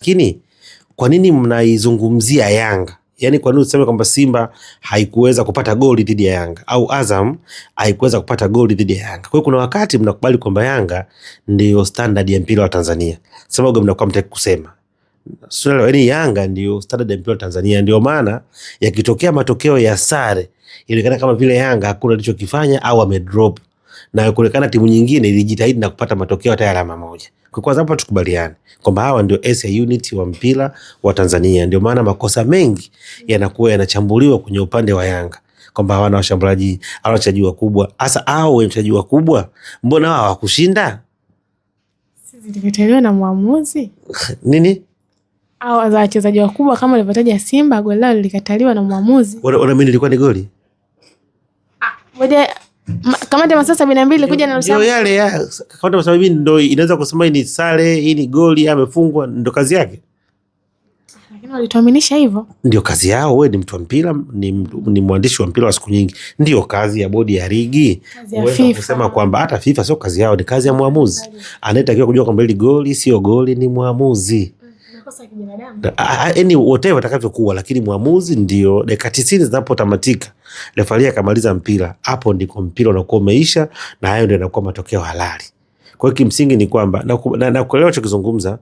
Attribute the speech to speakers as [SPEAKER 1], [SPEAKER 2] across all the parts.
[SPEAKER 1] Lakini kwa nini mnaizungumzia Yanga? Yaani kwa nini useme kwamba Simba haikuweza kupata goli dhidi ya Yanga au Azam haikuweza kupata goli dhidi ya Yanga? Kwa hiyo kuna wakati mnakubali kwamba Yanga ndio standard ya mpira wa Tanzania. Sababu mnakuwa mtaki kusema. Sio, yaani Yanga ndio standard ya mpira wa Tanzania, ndio maana yakitokea matokeo ya sare inaonekana kama vile Yanga hakuna alichokifanya au amedrop. Na kuonekana timu nyingine ilijitahidi na kupata matokeo hata alama moja. Kwa kwanza hapa tukubaliane kwamba hawa ndio SA unit wa mpira wa Tanzania. Ndio maana makosa mengi yanakuwa yanachambuliwa kwenye upande wa Yanga kwamba hawana washambuliaji au wachezaji wakubwa. Hasa hao wachezaji wakubwa mbona hao hawakushinda?
[SPEAKER 2] Sisi tulikataliwa na muamuzi.
[SPEAKER 1] Nini?
[SPEAKER 2] Hao wachezaji wakubwa kama walivyotaja Simba goli lao lilikataliwa na muamuzi.
[SPEAKER 1] Mimi nilikuwa ni goli.
[SPEAKER 2] Moja kama ndio masaa 72 kuja na
[SPEAKER 1] ndio yale ya kama ndio 72 ndio inaweza kusema hii ni sare, hii ni goli, amefungwa, ndio kazi yake.
[SPEAKER 2] Lakini walituaminisha hivyo.
[SPEAKER 1] Ndio kazi yao. Wewe ni mtu wa mpira, ni mwandishi wa mpira wa siku nyingi. Ndio kazi ya bodi ya ligi. Wewe kusema kwamba hata FIFA sio kazi yao, ni kazi ya muamuzi. Anayetakiwa kujua kwamba hili goli sio goli ni muamuzi. Makosa ya kibinadamu. Yaani whatever atakavyokuwa, lakini muamuzi ndio dakika 90 zinapotamatika. Refari akamaliza mpira, hapo ndiko mpira unakuwa umeisha na hayo ndio yanakuwa matokeo halali. Kwa hiyo kimsingi ni kwamba na kuelewa chokizungumza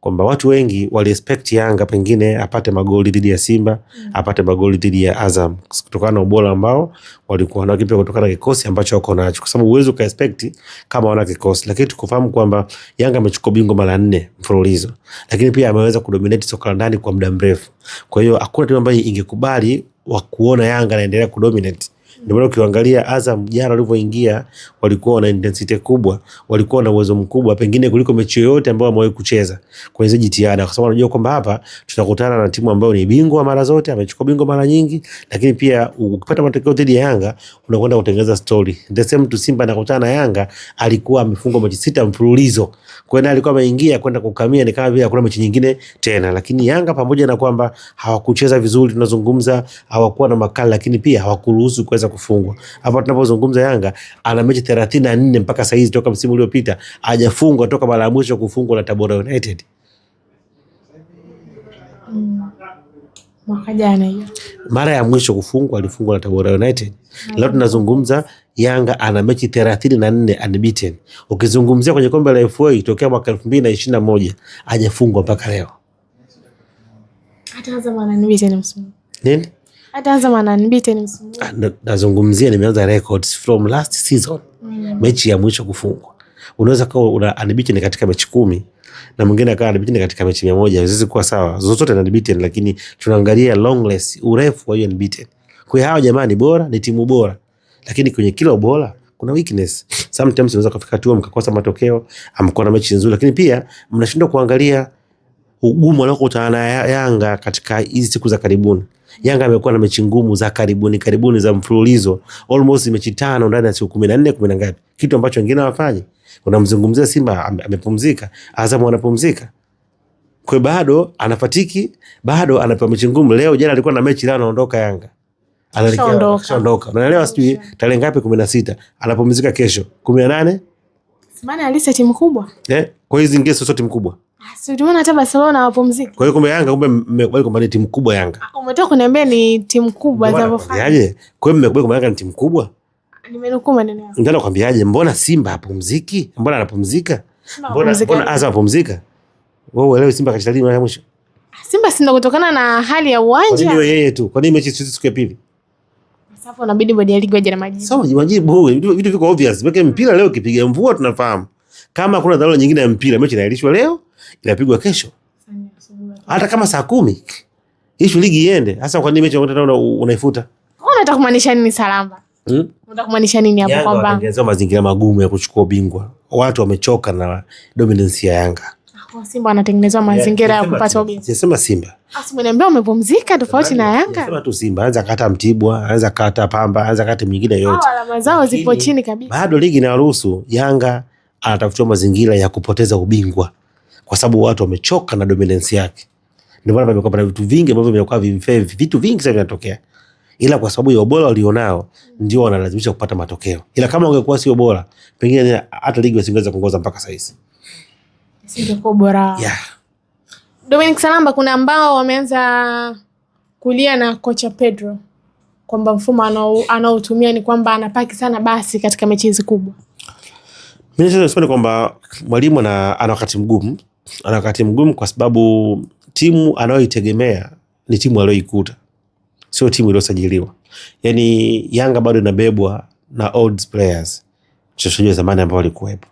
[SPEAKER 1] kwamba watu wengi wali expect Yanga pengine apate magoli dhidi ya Simba, apate magoli dhidi ya Azam kutokana na ubora ambao walikuwa nao, pia kutokana na kikosi ambacho wako nacho, kwa sababu uwezo ka expect kama wana kikosi. Lakini tukufahamu kwamba Yanga amechukua bingwa mara 4 mfululizo, lakini pia ameweza kudominate soka la ndani kwa muda mrefu. Kwa hiyo hakuna timu ambayo ingekubali wa kuona Yanga anaendelea kudominate. Ndio maana ukiangalia Azam jana walivyoingia walikuwa na intensity kubwa, walikuwa na uwezo mkubwa pengine kuliko mechi yoyote ambayo wamewahi kucheza kwa hizo jitihada, kwa sababu wanajua kwamba hapa tutakutana na timu ambayo ni bingwa mara zote, amechukua bingwa mara nyingi, lakini pia ukipata matokeo dhidi ya Yanga unakwenda kutengeneza story. The same to Simba anakutana na Yanga, alikuwa amefungwa mechi 6 mfululizo. Kwa hiyo alikuwa ameingia kwenda kukamia, ni kama vile hakuna mechi nyingine tena. Lakini Yanga pamoja na kwamba hawakucheza vizuri, tunazungumza hawakuwa na makali, lakini pia hawakuruhusu kuweza kufungwa. Hapa tunapozungumza Yanga ana mechi 34 mpaka sasa hizi toka msimu uliopita hajafungwa toka mara ya mwisho kufungwa na Tabora United.
[SPEAKER 2] Mwaka jana hiyo.
[SPEAKER 1] Mara ya mwisho kufungwa alifungwa na Tabora United. Leo tunazungumza Yanga ana mechi 34 unbeaten. Ukizungumzia kwenye kombe la FA tokea mwaka 2021 hajafungwa mpaka leo.
[SPEAKER 2] Hata Azam ana unbeaten msimu.
[SPEAKER 1] Nini?
[SPEAKER 2] Hata Azam ana unbeaten msimu.
[SPEAKER 1] Nazungumzia nimeanza records from last season. Mechi ya mwisho kufungwa. Unaweza kuwa una unbeaten katika mechi 10 na mwingine akawa unbeaten katika mechi 100, hizo kwa sawa. Zote ni unbeaten, lakini tunaangalia longless, urefu wa hiyo unbeaten. Kwa hiyo hao jamani bora, ni timu bora. Lakini kwenye kila ubora kuna weakness. Sometimes unaweza kufika tu mkakosa matokeo, amkuwa na mechi nzuri, lakini pia mnashindwa kuangalia ugumu aliokutana na Yanga katika hizi siku za karibuni. Yanga amekuwa na mechi ngumu za karibuni za mfululizo, almost mechi 5 ndani ya siku 14 10 ngapi, kitu ambacho wengine hawafanyi. Unamzungumzia Simba amepumzika, Azam anapumzika, kwa bado anafatiki, bado anapewa mechi ngumu. Leo jana alikuwa na mechi, leo anaondoka Yanga, anaondoka, unaelewa? Sijui tarehe ngapi, 16 anapumzika, kesho 18.
[SPEAKER 2] Maana alisa timu kubwa
[SPEAKER 1] kwa hizo zingine sio timu kubwa.
[SPEAKER 2] Sio tumeona hata Barcelona wapumzika. Kwa
[SPEAKER 1] hiyo kumbe Yanga mmekubali kwamba ni timu kubwa Yanga.
[SPEAKER 2] Umetoka kuniambia ni timu kubwa zinazofanya.
[SPEAKER 1] Yaje? Kwa hiyo mmekubali kwamba Yanga ni timu kubwa?
[SPEAKER 2] Nimenukuu maneno yako.
[SPEAKER 1] Ndio nakwambiaje, mbona Simba hapumziki? Mbona anapumzika? Mbona Azam hapumzika? Wewe uelewi Simba kacheza lini mara ya mwisho?
[SPEAKER 2] Simba si ndo kutokana na hali ya uwanja.
[SPEAKER 1] Kwa nini yeye tu? Kwa nini mechi siku ya pili?
[SPEAKER 2] Sasa unabidi bodi ya ligi waje na majibu.
[SPEAKER 1] Sawa, majibu vitu viko obvious. Weke mpira leo kipiga mvua tunafahamu. Kama kuna dharura nyingine ya mpira, mechi inaahirishwa leo, inapigwa kesho. Hata kama saa 10. Ishu ligi iende. Hasa kwa nini mechi unaifuta?
[SPEAKER 2] Unataka kumaanisha nini Salamba? Unataka kumaanisha nini hapo kwamba
[SPEAKER 1] wanatengeneza mazingira magumu ya kuchukua ubingwa? Watu wamechoka na dominance ya Yanga.
[SPEAKER 2] Simba anatengenezwa mazingira ya kupata ubingwa.
[SPEAKER 1] Sisema Simba.
[SPEAKER 2] Usimeniambia umepumzika tofauti na Yanga.
[SPEAKER 1] Sema tu Simba anaweza kata Mtibwa, anaweza kata Pamba, anaweza kata nyingine yote.
[SPEAKER 2] Alama zao zipo chini kabisa.
[SPEAKER 1] Bado ligi inaruhusu. Yanga anatafuta mazingira ya kupoteza ubingwa kwa sababu watu wamechoka na dominance yake. Ndio maana pamekuwa na vitu vingi ambavyo vinakuwa vitu vingi sana vinatokea, ila kwa sababu ya ubora walionao ndio wanalazimisha kupata matokeo. Ila kama ungekuwa sio bora, pengine hata ligi wasingeweza kuongoza mpaka sasa hivi.
[SPEAKER 2] Singekuwa bora. Dominic Salamba, kuna ambao wameanza kulia na kocha Pedro kwamba mfumo anaotumia ni kwamba anapaki sana basi katika mechi hizi kubwa.
[SPEAKER 1] Mimi nasema kwamba mwalimu ana wakati mgumu. Ana wakati mgumu kwa sababu timu anayoitegemea ni timu aliyoikuta, sio timu iliyosajiliwa. Yaani Yanga bado inabebwa na old players chochote zamani ambao walikuwepo.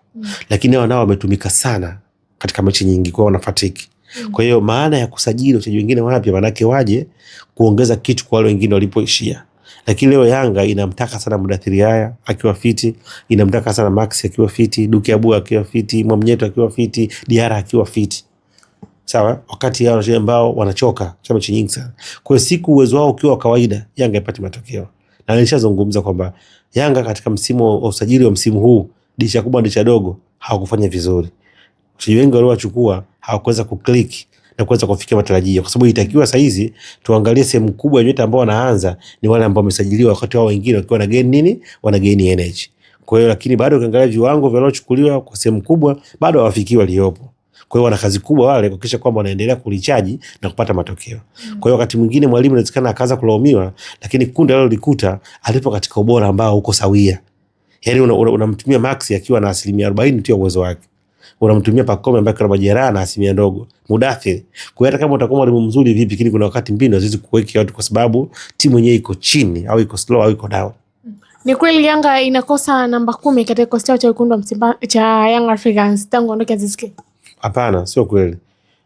[SPEAKER 1] Lakini hao nao wametumika sana katika mechi nyingi, kwa wana fatigue. Kwa hiyo maana ya kusajili wachezaji wengine wapya manake waje kuongeza kitu kwa wale wengine walipoishia. Lakini leo Yanga inamtaka sana Mudathiri haya akiwa fiti, inamtaka sana Max akiwa fiti, Duke Abu akiwa fiti, Mwamnyeto akiwa fiti, Diara akiwa fiti. Sawa, wakati hao wachezaji ambao wanachoka chama mechi nyingi sana. Kwa hiyo siku uwezo wao ukiwa kawaida, Yanga ipate matokeo. Na nilishazungumza kwamba Yanga katika msimu wa usajili wa msimu huu, dirisha kubwa dirisha dogo, hawakufanya vizuri. Wachezaji wengi waliowachukua hawakuweza kuclick na kuweza kufikia matarajio, kwa sababu itakiwa saa hizi tuangalie sehemu kubwa ya nyota ambao wanaanza ni wale ambao wamesajiliwa, wakati wao wengine wakiwa na gain nini, wana gain energy. Kwa hiyo lakini bado ukiangalia viwango vya waliochukuliwa kwa sehemu kubwa bado hawafikii waliopo. Kwa hiyo wana kazi kubwa wale kuhakikisha kwamba wanaendelea kulichaji na kupata matokeo. Kwa hiyo wakati mwingine mwalimu inawezekana akaanza kulaumiwa, lakini kundi alilolikuta alipo katika ubora ambao uko sawia. Yaani unamtumia Max akiwa na 40% tu ya uwezo wake. Unamtumia Pacome ambaye kana majeraha na asilimia ndogo. Mudathiri. Kwa hiyo hata kama utakuwa mwalimu mzuri vipi, lakini kuna wakati mbinu haziwezi kuweka watu kwa sababu timu yenyewe iko chini au iko slow au iko down.
[SPEAKER 2] Ni kweli Yanga inakosa namba 10 katika kikosi cha wekundu wa Msimbazi cha Young Africans tangu ondoke Aziz Ki?
[SPEAKER 1] Hapana, sio kweli.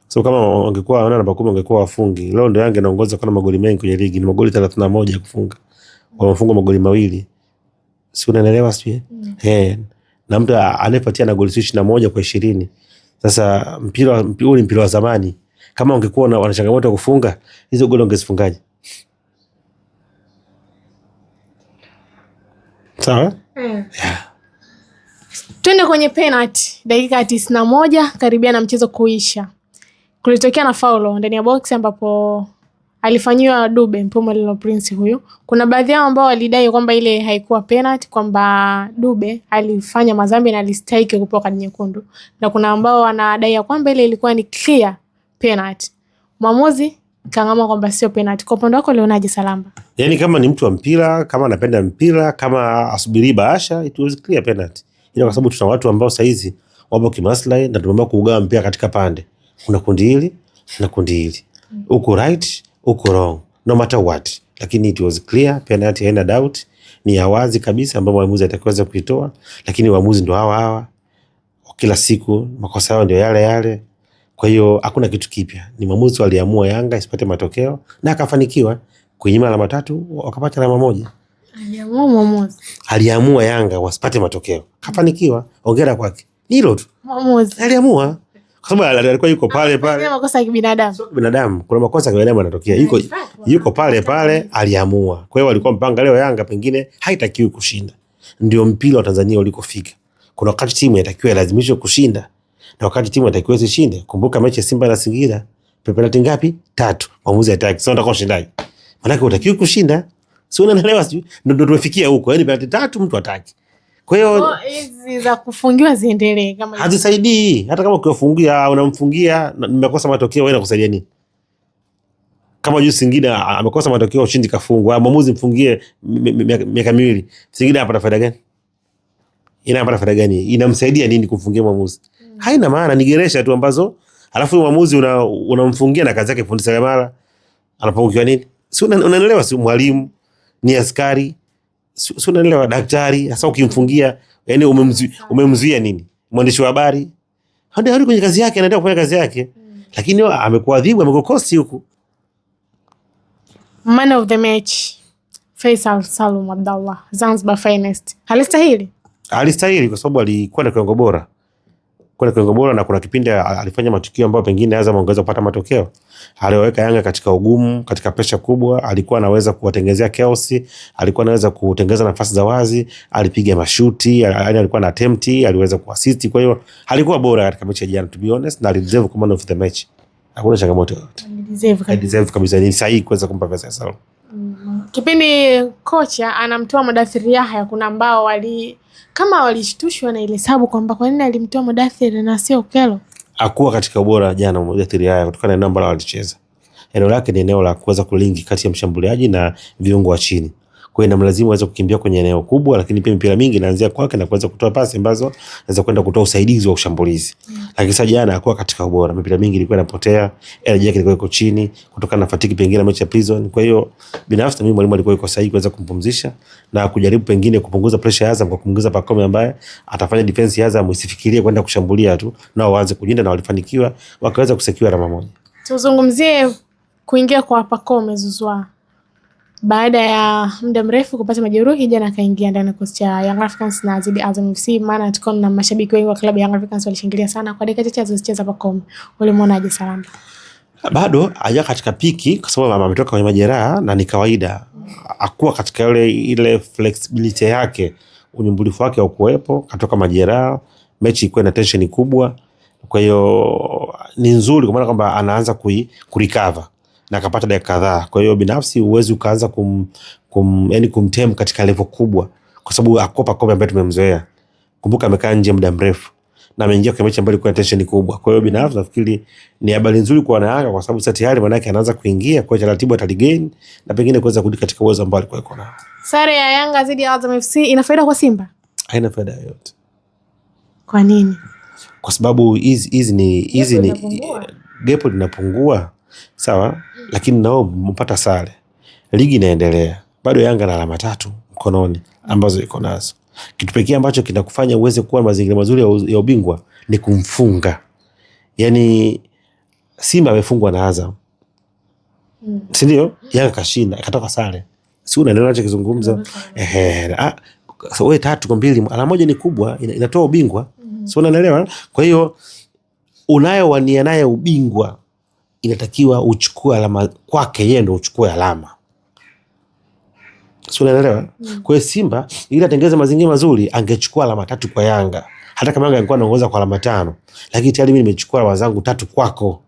[SPEAKER 1] So kama wangekuwa wana namba 10 wangekuwa wafungi. Leo ndio Yanga inaongoza kwa magoli mengi kwenye ligi, ni magoli 31 ya kufunga. Wamefunga magoli 2. Si unaelewa sio? Na mtu anayepatia na goli 21 kwa 20. Sasa mpira huu ni mpira wa zamani. Kama ungekuwa wana changamoto ya kufunga, hizo goli ungezifungaje? Sawa?
[SPEAKER 2] Twende kwenye penalty. Dakika 91 karibia na mchezo kuisha. Kulitokea na faulo ndani ya box ambapo alifanyiwa Dube Mpumelelo Prince huyu. Kuna baadhi yao ambao walidai kwamba ile haikuwa penalty, kwamba Dube alifanya madhambi na alistahili kupewa kadi nyekundu. Na kuna ambao wanadai kwamba ile ilikuwa ni clear penalty. Mwamuzi kangama kwamba sio penalty. Kwa upande wako Leonaje Salamba?
[SPEAKER 1] Yaani kama ni mtu wa mpira, kama anapenda mpira, kama asubiri bahasha, it was clear penalty. Ila kwa sababu tuna watu ambao saizi wapo kimaslahi na tumeamua kuugawa mpira katika pande. Kuna kundi hili na kundi hili. Uko right, uko wrong, no matter what. Lakini it was clear, penalty haina doubt, ni ya wazi kabisa ambapo mwamuzi atakweza kuitoa, lakini waamuzi ndio hawa kila siku, makosa yao ndio yale. Kwa hiyo hakuna kitu kipya. Ni mwamuzi aliamua Yanga isipate matokeo na akafanikiwa kunyima alama 3 wakapata alama 1. Aliamua Yanga wasipate matokeo. Kafanikiwa. Hongera kwake. Hilo tu.
[SPEAKER 2] Mwamuzi
[SPEAKER 1] aliamua. Kwa sababu alikuwa yuko pale.
[SPEAKER 2] Kuna makosa ya kibinadamu.
[SPEAKER 1] Sio kibinadamu. Kuna makosa ya kibinadamu yanatokea. Yuko pale aliamua. Kwa hiyo walikuwa mpanga leo Yanga pengine haitakiwi kushinda. Ndio mpira wa Tanzania ulikofika. Kuna wakati timu inatakiwa ilazimishwe kushinda na wakati timu inatakiwa isishinde. Kumbuka mechi ya Simba na Singida, penalti ngapi? 3. Mwamuzi hataki. Sasa unataka kushindaje? Maana unatakiwa kushinda. Sio, unaelewa sio? Ndio tumefikia huko. Yaani penalti 3 mtu hataki. Kwa hiyo
[SPEAKER 2] hizi za kufungiwa ziendelee kama
[SPEAKER 1] hazisaidii. Hata kama ukiwafungia unamfungia nimekosa matokeo, wewe unakusaidia nini? Kama juu Singida amekosa matokeo, ushindi kafungwa, mwamuzi mfungie miaka 2. Singida hapata faida gani? Inapata faida gani? Inamsaidia nini kumfungia mwamuzi? Haina maana, ni geresha tu ambazo alafu mwamuzi unamfungia na kazi yake fundi seremala. Anapungukiwa nini? Si unaelewa, si mwalimu, ni askari. Si unaelewa, daktari. Sasa ukimfungia, yani umemzuia nini? Mwandishi wa habari hadi kwenye kazi yake anaendelea kufanya kazi yake. Lakini amekuadhibu, amekokosi huku.
[SPEAKER 2] Man of the match Faisal Salum Abdallah, Zanzibar Finest. Alistahili
[SPEAKER 1] kwa sababu alikuwa na kiwango bora. Na kuna kipindi alifanya matukio ambayo pengine Azam angeweza kupata matokeo. Aliweka Yanga katika ugumu, katika presha kubwa, alikuwa anaweza kuwatengenezea chaos, alikuwa anaweza kutengeneza nafasi za wazi, alipiga mashuti, alikuwa na attempt, aliweza kuassist. Kwa hiyo alikuwa bora katika mechi ya jana, to be honest, na alideserve kama man of the match. Hakuna changamoto yoyote. Alideserve kabisa, ni sahihi kuweza kumpa Faisal Salum.
[SPEAKER 2] Kipindi kocha anamtoa Mudathiri Yahya, kuna ambao walishtushwa na ile hesabu kwamba kwa nini alimtoa Mudathiri na sio Okello.
[SPEAKER 1] hakuwa katika ubora jana Mudhiri Yahya kutokana na eneo ambalo alicheza. Eneo lake ni eneo la kuweza kulingi kati ya mshambuliaji na viungo wa chini. Kwa hiyo inamlazimu aweze kukimbia kwenye eneo kubwa, lakini pia mipira mingi inaanzia kwake na kuweza kutoa pasi ambazo zinaweza kwenda kutoa usaidizi wa ushambulizi. Lakini sasa jana hakuwa katika ubora. Mipira mingi ilikuwa inapotea, energy yake ilikuwa iko chini kutokana na fatigue pengine na mechi ya Prison. Kwa hiyo binafsi mimi mwalimu alikuwa yuko sahihi kuweza kumpumzisha na kujaribu pengine kupunguza pressure ya Azam kwa kupunguza Pacome ambaye atafanya defense ya Azam isifikirie kwenda kushambulia tu, nao waanze kujilinda, na walifanikiwa wakaweza kusekiwa alama moja.
[SPEAKER 2] Tuzungumzie kuingia kwa Pacome Zouzoua. Baada ya muda mrefu kupata majeruhi, jana akaingia ndani ya kikosi cha Young Africans na zidi Azam FC, maana tuko na mashabiki wengi wa klabu ya Young Africans walishangilia sana kwa dakika chache alizocheza Pacome. Ulimwonaje Salamba?
[SPEAKER 1] Bado haja katika piki kwa sababu ametoka kwenye majeraha na ni kawaida. Hakuwa katika ile flexibility yake, unyumbulifu wake haukuwepo, katoka majeraha, mechi ilikuwa na tension kubwa. Kwa hiyo ni nzuri kwa maana kwamba anaanza kurecover na akapata dakika kadhaa. Kwa hiyo binafsi uwezi ukaanza kumtem katika level kubwa kwa sababu akopa Pacome ambaye tumemzoea. Kumbuka amekaa nje muda mrefu na ameingia kwa mechi ambayo ilikuwa tension kubwa. Kwa hiyo binafsi nafikiri ni habari nzuri kwa Yanga kwa sababu sasa tayari maana yake anaanza kuingia kwa taratibu, ataligain na pengine kuweza kurudi katika uwezo ambao alikuwa yuko nao.
[SPEAKER 2] Sare ya Yanga dhidi ya Azam FC ina faida kwa Simba?
[SPEAKER 1] Haina faida yoyote.
[SPEAKER 2] Kwa nini?
[SPEAKER 1] Kwa sababu hizi ni gap linapungua. Sawa, lakini nao mpata sare. Ligi inaendelea. Bado Yanga na alama 3 mkononi ambazo iko nazo. Kitu pekee ambacho kinakufanya uweze kuwa mazingira mazuri ya ubingwa ni kumfunga. Yaani Simba amefungwa na Azam. Si ndio? Yanga kashinda, akatoka sare. Si unaelewa ninachokizungumza? So wewe 3-2, alama moja ni kubwa, inatoa ubingwa. Si unaelewa? Kwa hiyo unayowania naye ubingwa inatakiwa uchukue alama kwake, yeye ndio uchukue alama. Sio, unaelewa? Kwa hiyo Simba ili atengeze mazingira mazuri angechukua alama 3 kwa Yanga. Hata kama Yanga angekuwa anaongoza kwa alama 5, lakini tayari mimi nimechukua alama zangu 3 kwako.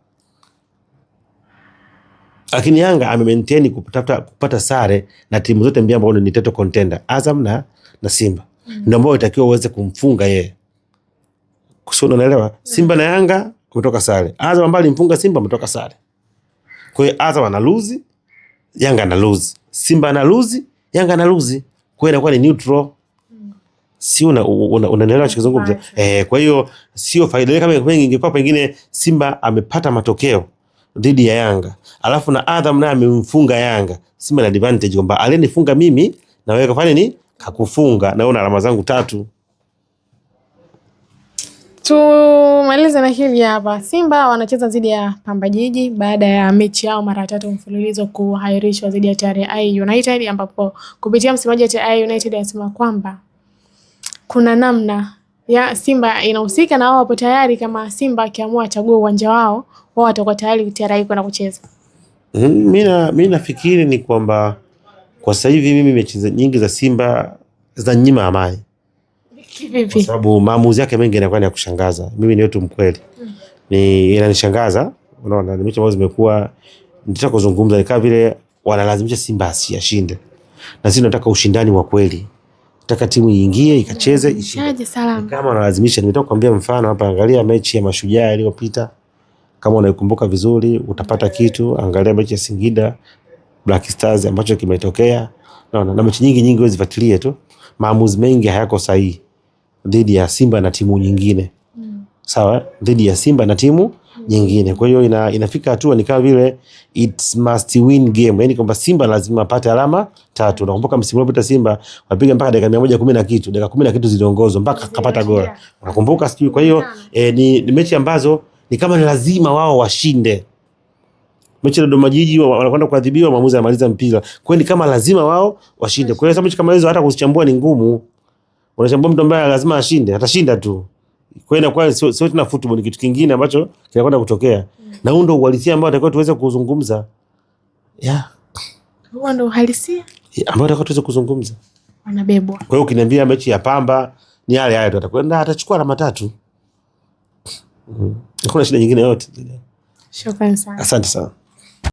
[SPEAKER 1] Lakini Yanga ame-maintain kupata sare na timu zote mbili ambazo ni title contender, Azam na Simba. Ndio ambao itakiwa uweze kumfunga yeye. Sio, unaelewa? Simba na Yanga kutoka sare. Azam ambaye alimfunga Simba ametoka sare. Kwa hiyo Azam ana lose, Yanga ana lose. Simba ana lose, Yanga ana lose. Kwa hiyo inakuwa ni neutral. Si unaelewa chizungumza? Kwa hiyo sio faida kama ingekuwa pengine Simba amepata matokeo dhidi ya Yanga, alafu na Azam naye amemfunga Yanga. Simba na advantage kwamba alinifunga mimi na wewe kafanya nini? Kakufunga na una alama zangu 3.
[SPEAKER 2] Tumalize na hili hapa. Simba wanacheza dhidi ya Pamba Jiji baada ya mechi yao mara 3 mfululizo kuhairishwa dhidi ya TRA United, ambapo kupitia msemaji wa TRA United anasema kwamba kuna namna ya Simba inahusika na wao wapo tayari, kama Simba akiamua achague uwanja wao watakuwa tayari TRA kwenda kucheza.
[SPEAKER 1] Mimi nafikiri ni kwamba kwa sasa hivi mimi mechi nyingi za Simba za nyima amani. Kwa sababu maamuzi yake mengi yanakuwa ni ya kushangaza. Mimi ni mtu mkweli. Ni inanishangaza. Unaona, ni mechi ambazo zimekuwa nitaka kuzungumza ni kama vile wanalazimisha Simba asishinde. Na sisi tunataka ushindani wa kweli. Nataka timu iingie, ikacheze, ishinde. Kama wanalazimisha, nimetoka kuambia mfano hapa, angalia mechi ya Mashujaa iliyopita. Kama unaikumbuka vizuri, utapata kitu. Angalia mechi ya Singida Black Stars ambacho kimetokea. Unaona, na mechi nyingi wewe zifuatilie tu. Maamuzi mengi hayako sahihi dhidi ya Simba na timu nyingine. Sawa, dhidi ya Simba na timu nyingine. Kwa hiyo inafika hatua ni kama vile it must win game. Yaani kwamba Simba lazima apate alama 3. Unakumbuka msimu uliopita Simba wapiga mpaka dakika 110 na kitu, dakika 10 na kitu ziliongozwa mpaka kapata goli. Unakumbuka sijui? Kwa hiyo ni mechi ambazo ni kama ni lazima wao washinde. Mechi ya Dodoma Jiji wanakwenda kuadhibiwa, maamuzi yanamaliza mpira. Kwa hiyo ni kama lazima wao washinde. Kwa hiyo mechi kama hizo hata kuzichambua ni ngumu. Unachambua mtu ambaye lazima ashinde, atashinda tu. Kwa hiyo inakuwa sio tena football, ni kitu kingine ambacho kinakwenda kutokea. Na huo ndio uhalisia ambao atakao tuweze kuzungumza.
[SPEAKER 2] Huo ndio uhalisia
[SPEAKER 1] ambao atakao tuweze kuzungumza.
[SPEAKER 2] Wanabebwa. Kwa
[SPEAKER 1] hiyo ukiniambia mechi ya Pamba ni yale tu, atakwenda atachukua alama 3. Hakuna shida nyingine yote.
[SPEAKER 2] Shukrani sana.
[SPEAKER 1] Asante sana.